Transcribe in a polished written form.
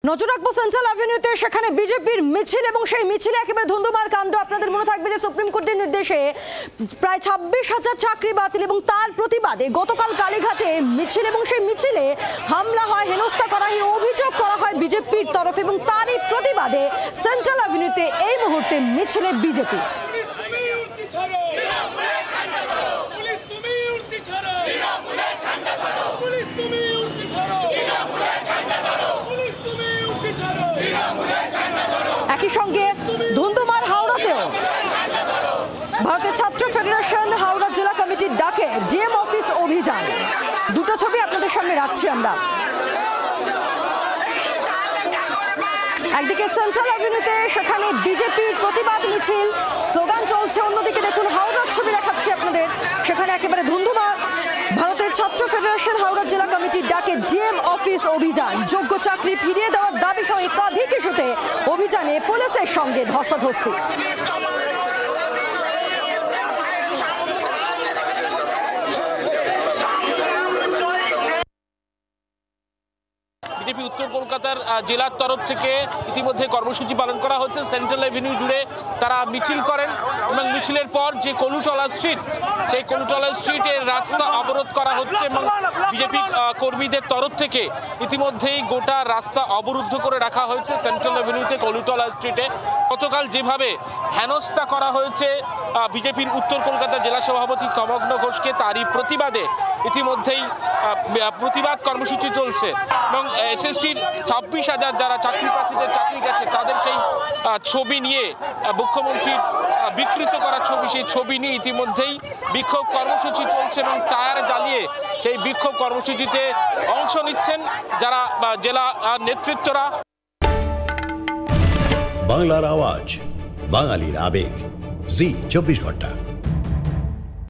নজর রাখবো সেন্ট্রাল অ্যাভিনিউতে, সেখানে বিজেপির মিছিল এবং সেই মিছিলে একেবারে ধুন্ধুমার কাণ্ড। আপনাদের মনে থাকবে যে সুপ্রিম কোর্টের নির্দেশে প্রায় 26,000 চাকরি বাতিল এবং তার প্রতিবাদে গতকাল কালীঘাটে মিছিল এবং সেই মিছিলে হামলা হয়, হেনস্থা করা হয়, অভিযোগ করা হয় বিজেপির তরফে এবং তারই প্রতিবাদে সেন্ট্রাল অ্যাভিনিউতে এই মুহূর্তে মিছিলে বিজেপি। একই সঙ্গে ধুন্ধুমার হাওড়াতেও ভারতের ছাত্র ফেডারেশন হাওড়া জেলা কমিটির ডাকে ডিএম অফিস অভিযান। দুটো ছবি আপনাদের সামনে রাখছি আমরা। একদিকে সেন্ট্রাল অ্যাভিনিউতে সেখানে বিজেপির প্রতিবাদ মিছিল, স্লোগান চলছে, অন্যদিকে দেখুন হাওড়ার ছবি দেখাচ্ছি আপনাদের, সেখানে একেবারে ধুন্ধুমার ভারতের ছাত্র ফেডারেশন হাওড়া জেলা কমিটির ডাকে ডিএম অফিস অভিযান। যোগ্য চাকরি ফিরিয়ে দেওয়ার দাবি সহ একাধিক ইস্যুতে অভিযানে পুলিশের সঙ্গে ধস্তাধস্তি। বিজেপি উত্তর কলকাতার জেলার তরফ থেকে ইতিমধ্যে কর্মসূচি পালন করা হচ্ছে। সেন্ট্রাল এভিনিউ জুড়ে তারা মিছিল করেন এবং মিছিলের পর যে কলুটলা স্ট্রিট, সেই কলুটলা স্ট্রিটের রাস্তা অবরোধ করা হচ্ছে এবং বিজেপি কর্মীদের তরফ থেকে ইতিমধ্যেই গোটা রাস্তা অবরুদ্ধ করে রাখা হয়েছে সেন্ট্রাল এভিনিউতে কলুটলা স্ট্রিটে। গতকাল যেভাবে হেনস্থা করা হয়েছে বিজেপির উত্তর কলকাতা জেলা সভাপতি তমগ্ন ঘোষকে, তারই প্রতিবাদে ইতিমধ্যেই প্রতিবাদ কর্মসূচি চলছে এবং এসএসসির 26,000 যারা চাকরি প্রার্থীদের চাকরি গেছে তাদের সেই ছবি নিয়ে মুখ্যমন্ত্রীর বিকৃত করা ছবি, সেই ছবি নিয়ে ইতিমধ্যেই বিক্ষোভ কর্মসূচি চলছে এবং টায়ার জ্বালিয়ে সেই বিক্ষোভ কর্মসূচিতে অংশ নিচ্ছেন যারা জেলা নেতৃত্বরা। বাংলার আওয়াজ, বাঙালির আবেগ, জি 24 ঘন্টা।